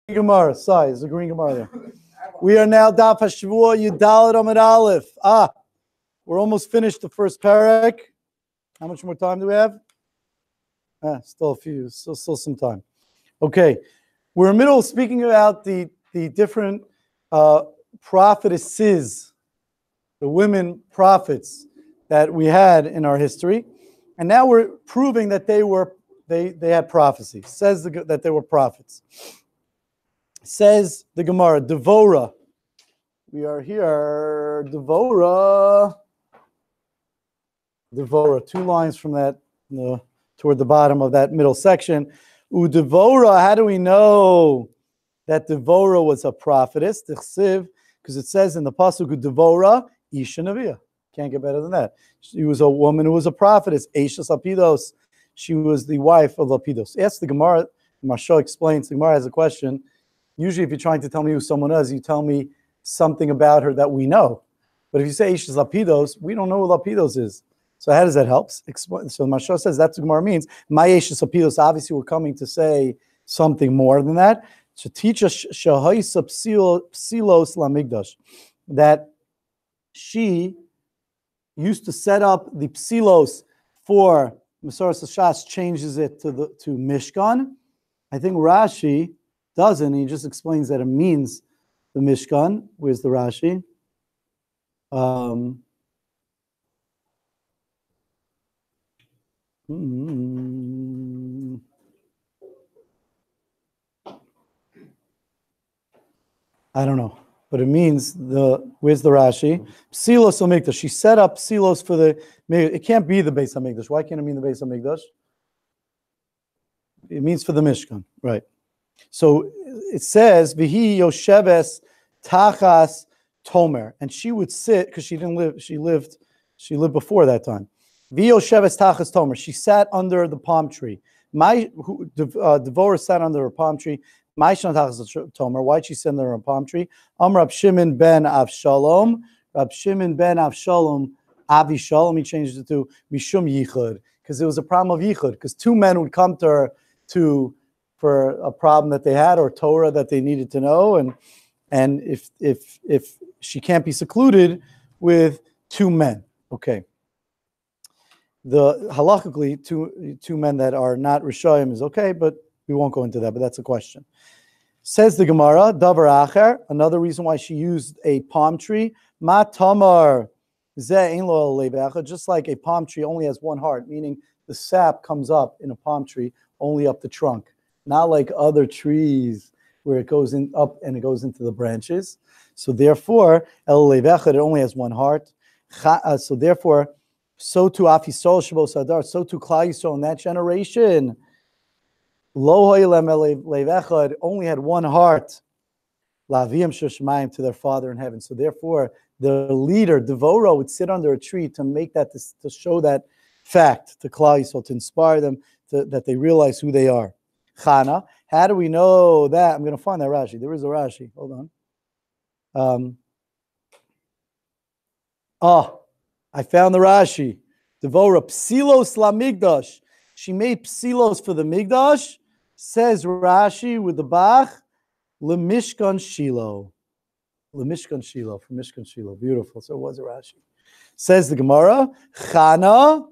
Gemara, size, the green Gemara there. We are now Daf Hashavua Yudalet Amud Aleph. We're almost finished the first parak. How much more time do we have? Still a few, still some time. Okay, we're in the middle of speaking about the different prophetesses, the women prophets that we had in our history, and now we're proving that they had prophecy. Says that they were prophets. Says the Gemara, Devora. We are here, Devora. Devora, 2 lines from that, toward the bottom of that middle section. Devora, how do we know that Devora was a prophetess? Because it says in the pasuk, Devora, Isha Neviah. Can't get better than that. She was a woman who was a prophetess, Eishes Lapidos. She was the wife of Lapidos. Ask the Gemara, Marsha explains, the Gemara has a question. Usually if you're trying to tell me who someone is, you tell me something about her that we know. But if you say Eishes Lapidos, we don't know who Lapidos is. So how does that help? Explain. So Marsha says that's what Gemara means. My Eishes Lapidos, obviously we're coming to say something more than that. To teach us Shahaysa Psilos Lamigdash, that she used to set up the Psilos for Masoras Shas, changes it to Mishkan. I think Rashi doesn't. He just explains that it means the Mishkan. Where's the Rashi? I don't know, but it means where's the Rashi? Psilos Hamikdash. She set up Psilos for the. It can't be the Beis Hamikdash. Why can't it mean the Beis Hamikdash? It means for the Mishkan, right? So it says Vihi Yosheves Tachas Tomer, and she would sit because she didn't live. She lived before that time. Vihi Yosheves Tachas Tomer. She sat under the palm tree. Devorah sat under a palm tree. Why'd she sit under a palm tree? Rab Shimon ben Avshalom. Rab Shimon ben Avshalom, Avishalom, he changed it to Mishum Yichud, because it was a problem of Yichud, because 2 men would come to her for a problem that they had or Torah that they needed to know, and if she can't be secluded with 2 men, okay. The halachically, two men that are not Rishayim is okay, but we won't go into that, but that's a question. Says the Gemara, Davar Acher, another reason why she used a palm tree. Ma Tamar Zeh Ein Lo Levecha, just like a palm tree only has 1 heart, meaning the sap comes up in a palm tree only up the trunk, not like other trees where it goes up and it goes into the branches. So therefore, El Levecha, it only has 1 heart. So therefore, so too Af Yisrael Shabo Sadar, so too Klal Yisrael in that generation. Lo Levechad only had 1 heart, Lavim Sheshmayim, to their Father in heaven. So therefore, the leader, Devora, would sit under a tree to make that, to show that fact to Klal Yisrael, to inspire them that they realize who they are. Chana, how do we know that? I'm going to find that Rashi. There is a Rashi. Hold on. I found the Rashi. Devora, Psilos Lamigdash. She made Psilos for the Migdash. Says Rashi with the Bach, Lemishkan Shiloh. Lemishkan Shiloh, from Mishkan Shiloh. Beautiful. So it was a Rashi. Says the Gemara, Chana.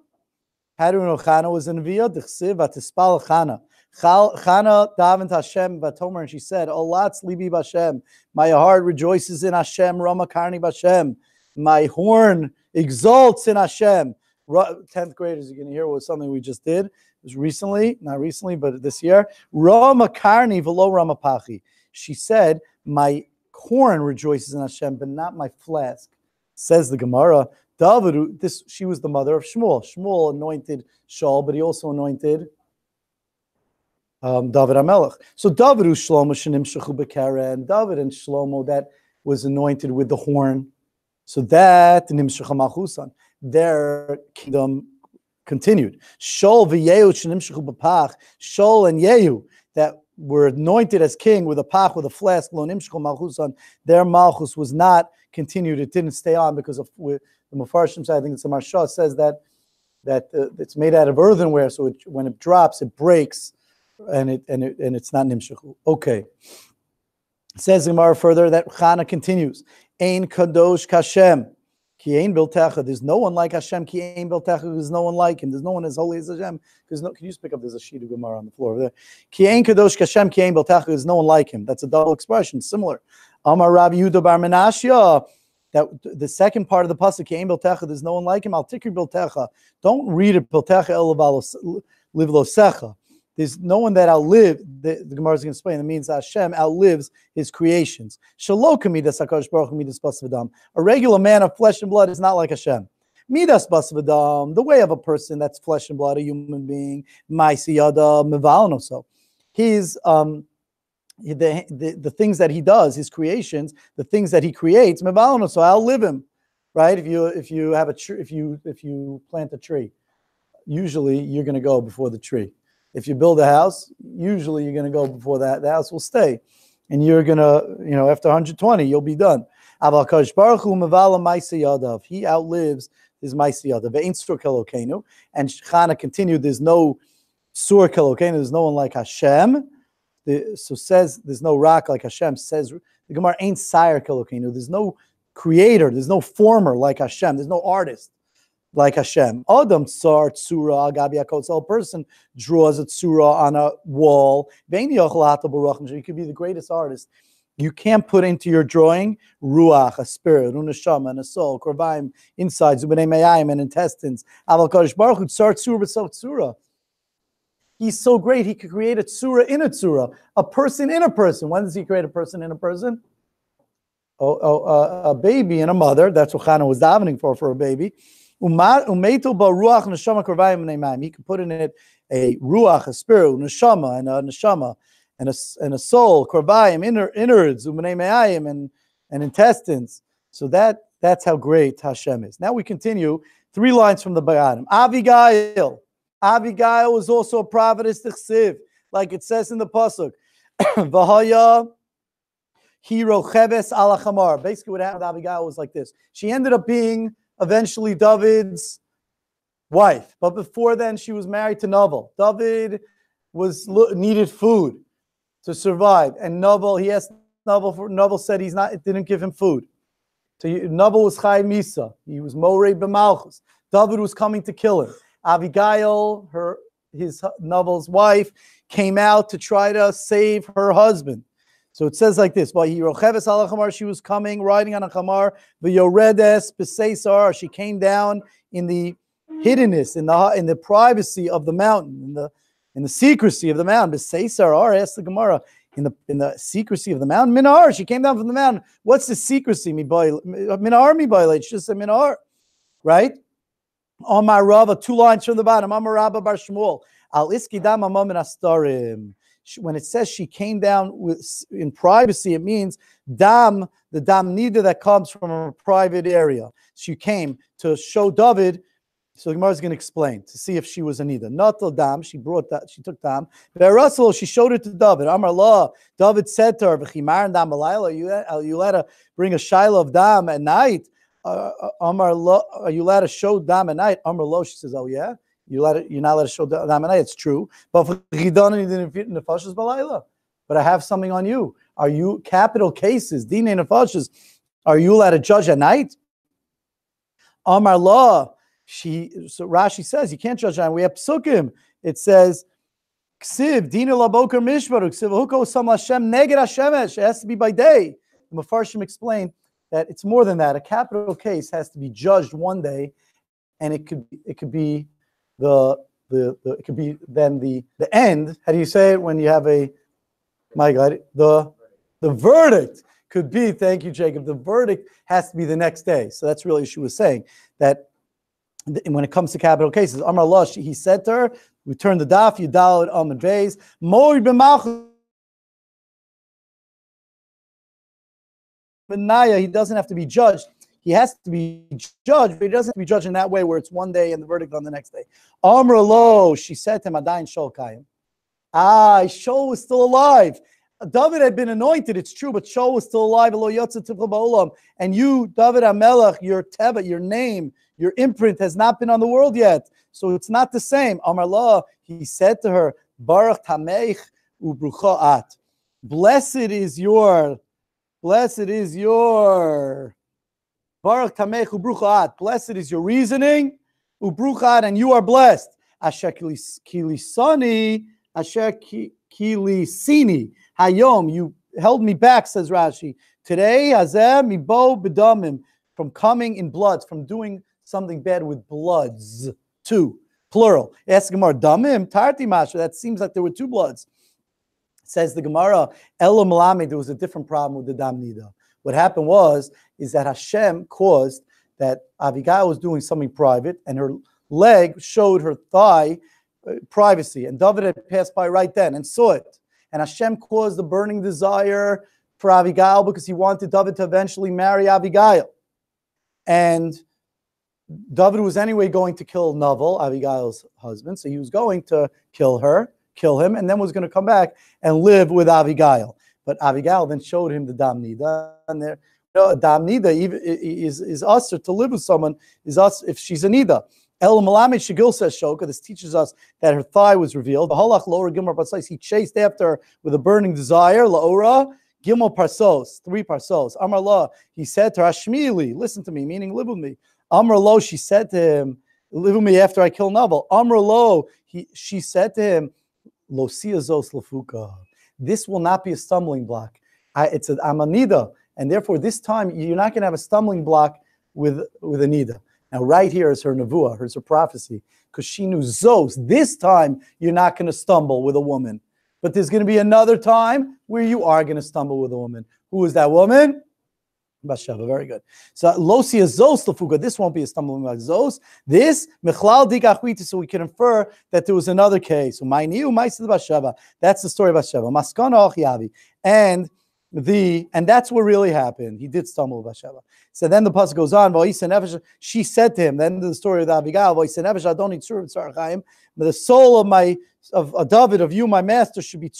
How do we know Chana was in Neviah? D'chsiv v'tispal Chana. Chana davened Hashem v'tomer, and she said, Olatz libi b'Hashem. My heart rejoices in Hashem, Rama karni b'Hashem. My horn exalts in Hashem. 10th graders, you're going to hear was something we just did. It was recently, not recently, but this year. Rama karni v'lo Rama pachi. She said, my horn rejoices in Hashem, but not my flask. Says the Gemara, David, she was the mother of Shmuel. Shmuel anointed Shaul, but he also anointed David HaMelech. So David Shlomo shenim shechu bekara, and David and Shlomo that was anointed with the horn. So that nimshecha malchusan, their kingdom continued. Shaul v'Yehu shenimshechu b'pach. Shaul and Yehu that were anointed as king with a pach, with a flask, lo nimshechu malchusan. Their malchus was not continued. It didn't stay on because of the Mefarshim. I think it's the Marsha says that it's made out of earthenware, so when it drops, it breaks, and it's not nimshechu. Okay. Says Gemara further that Chana continues, Ein kadosh kashem, ki ein biltecha. There's no one like Hashem. Ki ein biltecha. There's no one like him. There's no one as holy as Hashem. Because can you just pick up? There's a sheet of Gemara on the floor over there. Ki ein kadosh kashem, ki ein biltecha. There's no one like him. That's a double expression, similar. Amar Rabbi Yehuda bar Menashia. That the second part of the pasuk, ki ein biltecha. There's no one like him. Al tikri biltecha. Don't read it biltecha el livlosecha. There's no one that outlived, the Gemara is going to explain, it means Hashem outlives his creations. A regular man of flesh and blood is not like Hashem. Midas basvadam, the way of a person that's flesh and blood, a human being, maisiyada mevalonoso. He's the things that he does, his creations, the things that he creates, mevalonoso, outlive him. Right? If you have a tree, if you plant a tree, usually you're going to go before the tree. If you build a house, usually you're going to go before that. The house will stay. And you're going to, after 120, you'll be done. He outlives his Maisiyadav. And Chana continued, there's no Sur Kelokenu, there's no one like Hashem. So says, there's no rock like Hashem. Says, the Gemara ain't Sire Kelokenu. There's no creator, there's no former like Hashem. There's no artist like Hashem. Adam tsar tsura agabi hakotzel. A person draws a tsura on a wall. You could be the greatest artist. You can't put into your drawing ruach, a spirit, unashama, and a soul, korvaim, insides, ubenei mayayim, and intestines. Aval kadosh baruch hu tsar tsura b'so tsura. He's so great, he could create a tsura in a tsura, a person in a person. When does he create a person in a person? A baby and a mother. That's what Chana was davening for a baby. He can put in it a ruach, a spirit, neshama, and a neshama, and a soul, korvayim, innards, and intestines. So that's how great Hashem is. Now we continue 3 lines from the Bayadim. Abigail was also a prophetess t'chsiv, like it says in the pasuk. V'haya hiro cheves ala chamar. Basically, what happened to Abigail was like this. She ended up being eventually David's wife, but before then she was married to Naval. David needed food to survive, and Naval said it didn't give him food. So Naval was Chai Misa. He was Morei b'Malchus. David was coming to kill him. Abigail, Naval's wife, came out to try to save her husband. So it says like this: she was coming, riding on a chamar. She came down in the hiddenness, in the privacy of the mountain, in the secrecy of the mountain. Asked the Gemara, in the secrecy of the mountain. Minar, she came down from the mountain. What's the secrecy? Minar, it's just a minar, right? Amar Rava, 2 lines from the bottom. Amar Rabba bar Shmuel, al iskidam amam astarim. When it says she came down in privacy, it means the dam nida that comes from a private area. She came to show David. So the Gemara is going to explain to see if she was a nida. Not the dam. She took dam. But she showed it to David. Amar Allah. David said to her, "V'chimar dam alayla. You let her bring a shiloh of dam at night. Amar Allah. Are you allowed to show dam at night?" Amar Allah. She says, "Oh yeah. You're not allowed to show dam at night. It's true. But I have something on you. Are you capital cases? Dinei nefashos. Are you allowed to judge at night?" Amar Allah. So Rashi says you can't judge at night. We have psukim. It says, "Ksiv dina laboker mishmaru ksiv huko sam Hashem neged hashemesh." It has to be by day. The Mefarshim explained that it's more than that. A capital case has to be judged one day, and it could be the end. How do you say it when you have the verdict could be, thank you, Jacob, the verdict has to be the next day. So that's really what she was saying, that when it comes to capital cases, Amar Allah, he said to her, we turn the daf, you daled and bays, he doesn't have to be judged. He has to be judged, but he doesn't have to be judged in that way where it's one day and the verdict on the next day. Amr lo, she said to him, Adayin Shol Kayim. Shol was still alive. David had been anointed, it's true, but Shol was still alive. And you, David HaMelech, your teva, your name, your imprint has not been on the world yet. So it's not the same. Amar lo, he said to her, Baruch Tameich Ubrucha At. Blessed is your Baruch Tamech Ubruchat. Blessed is your reasoning, Ubruchat, and you are blessed. Asher kilisani, Asher kilisini. Hayom, you held me back, says Rashi. Today, Hazeh mibo bedamim, from coming in blood, from doing something bad with bloods. Two, plural. Ask Gemara, damim, tarti masha. That seems like there were two bloods. Says the Gemara, Elo Malami, there was a different problem with the Dam Nida. What happened is that Hashem caused that Abigail was doing something private, and her leg showed her thigh privacy, and David had passed by right then and saw it. And Hashem caused the burning desire for Abigail because he wanted David to eventually marry Abigail. And David was anyway going to kill Naval, Abigail's husband, so he was going to kill him, and then was going to come back and live with Abigail. But Abigail then showed him the Dam Nida, and there, Dam Nida is usher to live with someone, is us if she's a Nida. El Malamed Shigil says Shoka, this teaches us that her thigh was revealed. Halach Laura Gimel Parsos, he chased after her with a burning desire. Laura Gimel Parsos, 3 Parsos. Amar La, he said to her, Hashmili, listen to me, meaning live with me. Amar Lo, she said to him, live with me after I kill Naval. Amar Lo, she said to him, Lo Siazos Lafuka. This will not be a stumbling block. It's an Amanida, and therefore this time you're not going to have a stumbling block with a Nida. Now right here is her nevuah, her prophecy, because she knew Zos. This time you're not going to stumble with a woman, but there's going to be another time where you are going to stumble with a woman. Who is that woman? Bathsheba, very good. So Losia Zos Lafuga, this won't be a stumbling block. Zos, this Mechlal Dikachwiti, so we can infer that there was another case. So Bathsheba. That's the story of Bathsheba. Maskana Achiavi. And that's what really happened. He did stumble with Bathsheba. So then the pasuk goes on. She said to him. Then the story of Abigail. But the soul of David, of you, my master, should be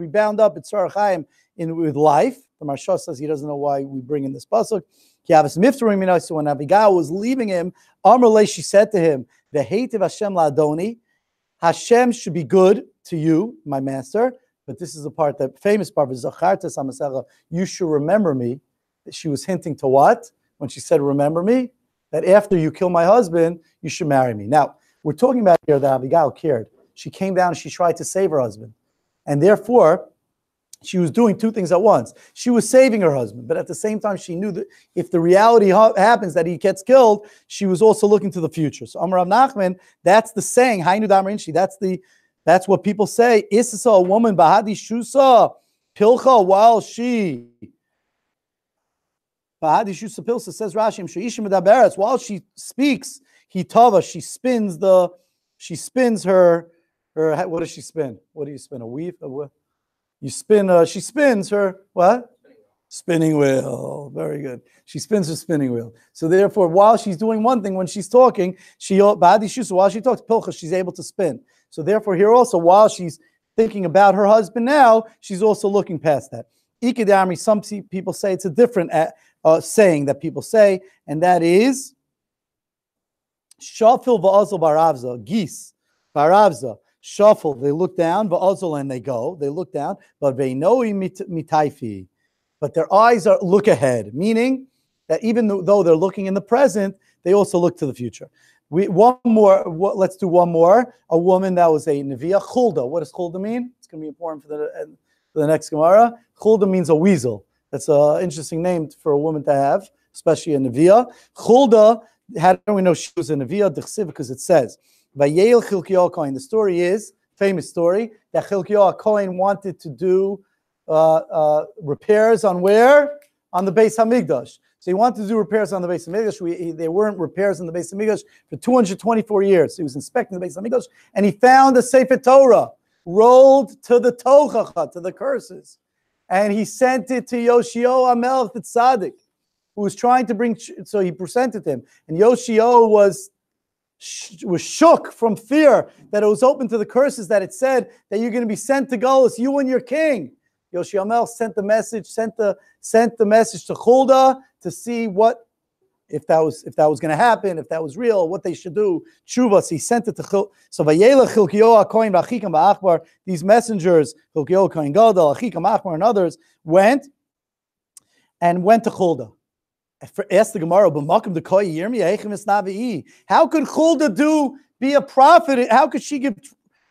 bound up in Tzar Chaim with life. The Marsha says he doesn't know why we bring in this pasuk. So when Abigail was leaving him, Amrle, she said to him, "The hate of Hashem la'adoni, Hashem should be good to you, my master." But this is the part, that famous part of Zachartas HaMasecha, you should remember me. She was hinting to what? When she said, remember me? That after you kill my husband, you should marry me. Now, we're talking about here that Abigail cared. She came down and she tried to save her husband. And therefore, she was doing two things at once. She was saving her husband, but at the same time, she knew that if the reality happens that he gets killed, she was also looking to the future. So Amar Rav Nachman, that's the saying, Hainu Damar Inshi, that's what people say. Issa, a woman, Bahadi Shusa, Pilcha, while she, Bahadi Shusa Pilsa, says Rashi, Sheishim Medaberetz, while she speaks, Hitava, she spins her, what does she spin? What do you spin? A weave? You spin, she spins her, what? Spinning wheel. Very good. She spins her spinning wheel. So therefore, while she's doing one thing, when she's talking, while she talks pilcha, she's able to spin. So therefore, here also, while she's thinking about her husband now, she's also looking past that. Ikidamri, some people say it's a different saying that people say, and that is Shafil va'azal baravza, geese, baravza. Shuffle, they look down, va'azal, and they go. They look down, but ve'noi mitaifi. But their eyes look ahead, meaning that even though they're looking in the present, they also look to the future. Let's do one more. A woman that was a Neviah, Chulda. What does Chulda mean? It's going to be important for the next Gemara. Chulda means a weasel. That's an interesting name for a woman to have, especially a Neviah. Chulda, how do we know she was a Neviah? Because it says, Vayel Chilkiah Kohen. The story is, famous story, that Chilkiah Kohen wanted to do repairs on where? On the Beis Hamikdash. So he wanted to do repairs on the Beis Hamikdash. There weren't repairs on the Beis Hamikdash for 224 years. So he was inspecting the Beis Hamikdash, and he found a Sefer Torah rolled to the Tochacha, to the curses. And he sent it to Yoshio Amelch the Tzaddik, who was trying to bring, so he presented him. And Yoshio was shook from fear that it was open to the curses, that it said that you're going to be sent to Golus, you and your king. Yoshio Amelch sent the message to Chulda to see what if that was going to happen, if that was real, what they should do. Tshuva, so he sent it to so Vayelech Hilkiyahu HaKohen v'Achikam v'Achbar. These messengers, Hilkiyahu Kohen Gadol, Achikam Achbar, and others went to Chulda. Ask the Gemara, how could Chulda be a prophet? How could she give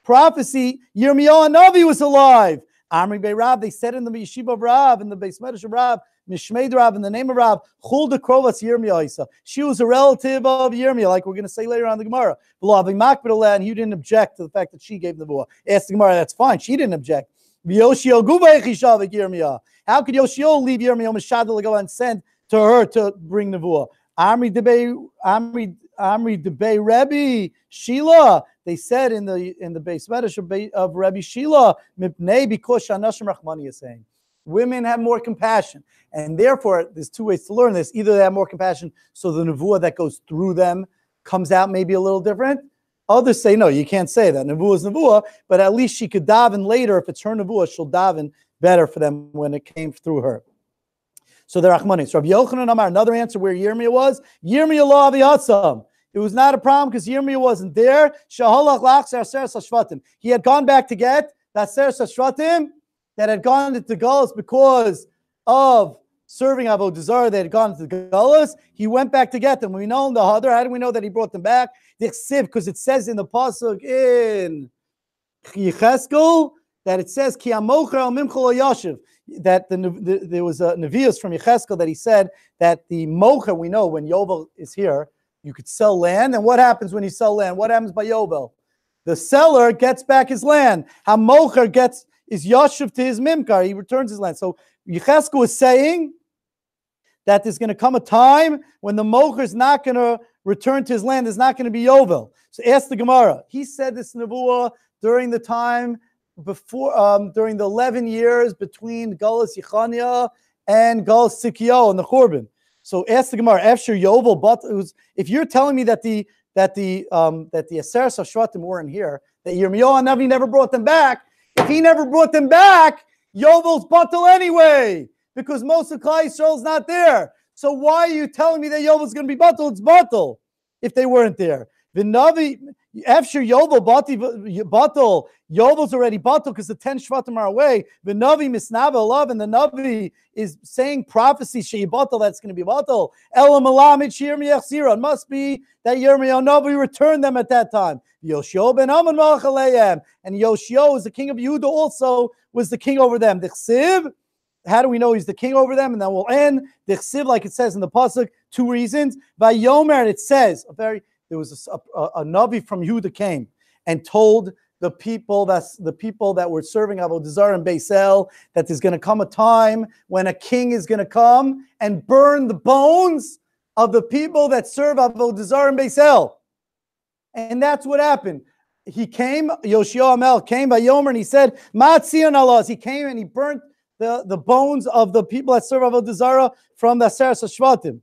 prophecy? Yirmiyahu Navi was alive. Amri Bei Rav, they said in the Yeshiva of Rav, in the Beis Medrash of Rav, Mishmeid Rav, in the name of Rav, Chulda Krovas Yirmiyahu. She was a relative of Yirmiyah, like we're going to say later on in the Gemara. And he didn't object to the fact that she gave the Nevuah. Ask the Gemara, that's fine. She didn't object. How could Yoshio leave Yirmiyah and send to her to bring Nevuah? Amri Debei Rebbe Sheila. They said in the Beis Medrash of Rebbe Sheila, Mipnei, because Shanashim Rachmani is saying women have more compassion, and therefore there's two ways to learn this. Either they have more compassion, so the Nevuah that goes through them comes out maybe a little different. Others say no, you can't say that. Nevuah is Nevuah, but at least she could daven later. If it's her Nevuah, she'll daven better for them when it came through her. So they're Rachmani. So Rabbi Yochanan Amar, another answer where Yirmiyah was, Yirmiyah lo aviyatzam. It was not a problem because Yirmiyah wasn't there. He had gone back to get that Seres HaShvatim that had gone into Galus because of serving Avodah Zarah. They had gone into Galus. He went back to get them. We know in the Hadar. How do we know that he brought them back? Because it says in the pasuk in Yecheskel that it says Ki amocher al mimchol yashiv. That there was a Nevius from Yecheskel that he said that the mocher, we know when Yovel is here, you could sell land. And what happens when you sell land? What happens by Yovel? The seller gets back his land. Hamocher is yashiv to his mimkar. He returns his land. So Yecheskel is saying that there's going to come a time when the mocher is not going to return to his land. There's not going to be Yovel. So ask the Gemara. He said this Nevuah during the time before, during the 11 years between Galus Yechania and Galus Sikio and the Churban. So ask the Gemara, after Yovel, but if you're telling me that the Aseres HaShvatim weren't here, that Yirmiyahu Navi never brought them back, if he never brought them back, Yovel's batal anyway, because most of Klal Yisrael is not there. So why are you telling me that Yovel's going to be batal? It's batal if they weren't there. The Navi, after Yovel batal, Yovel's already batal because the 10 Shvatim are away. The Navi misnava love, and the Navi is saying prophecy shei batal that's going to be batal. Elam alamid Yirmiyah Zira. It must be that Yirmiyah Navi returned them at that time. Yoshio ben Ammon malach aleim, and Yoshio is the king of Yehuda, also was the king over them. The Chsiv, how do we know he's the king over them? And then we'll end the Chsiv like it says in the pasuk. 2 reasons. Vayomer, it says there was a Navi from Yehuda came and told the people that were serving Avodah Zarah in Beis El that there's going to come a time when a king is going to come and burn the bones of the people that serve Avodah Zarah in Beis El. And that's what happened. He came, Yoshio Amel came by Yomer, and he said, Matzion Allah. He came and he burnt the bones of the people that serve Avodah Zarah from the Aseres HaShvatim.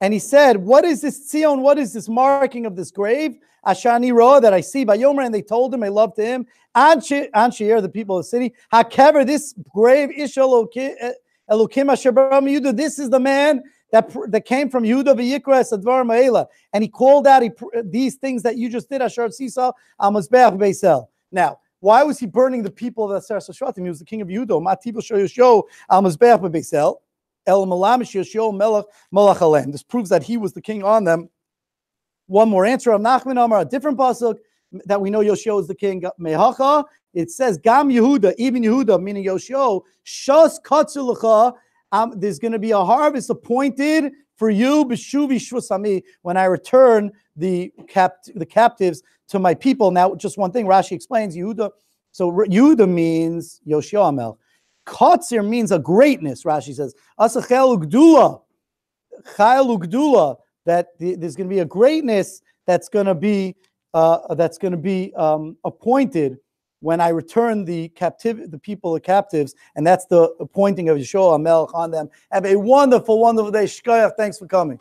And he said, what is this Tzion? What is this marking of this grave? Ashani Roa, that I see by Yomer, and they told him, they loved him. Anshier, the people of the city. Hakever, this grave, Ish Elokim Asher Bara Yehuda. This is the man that came from Yehuda v'Yikra es Advar Ma'ela. And he called out these things that you just did, Asher Sisa, Amazbeach Beis El. Now, why was he burning the people of the Aseres HaShvatim? He was the king of Yehuda. Mativo Shoyosho, Amazbeach Beis El. This proves that he was the king on them. One more answer. Nachman Amar, a different pasuk that we know Yoshio is the king. Mehacha. It says Gam Yehuda, even Yehuda, meaning Yoshio. Shas Katzulacha. There's going to be a harvest appointed for you, B'shuvi Shvusami, when I return the captives to my people. Now, just one thing. Rashi explains Yehuda. So Yehuda means Yoshio Amel. Katzir means a greatness, Rashi says. Asachel Ugdula, Chayel Ugdula, that there's going to be a greatness that's going to be appointed when I return the people, the captives, and that's the appointing of Yeshua Melech on them. Have a wonderful, wonderful day. Shkoyach, thanks for coming.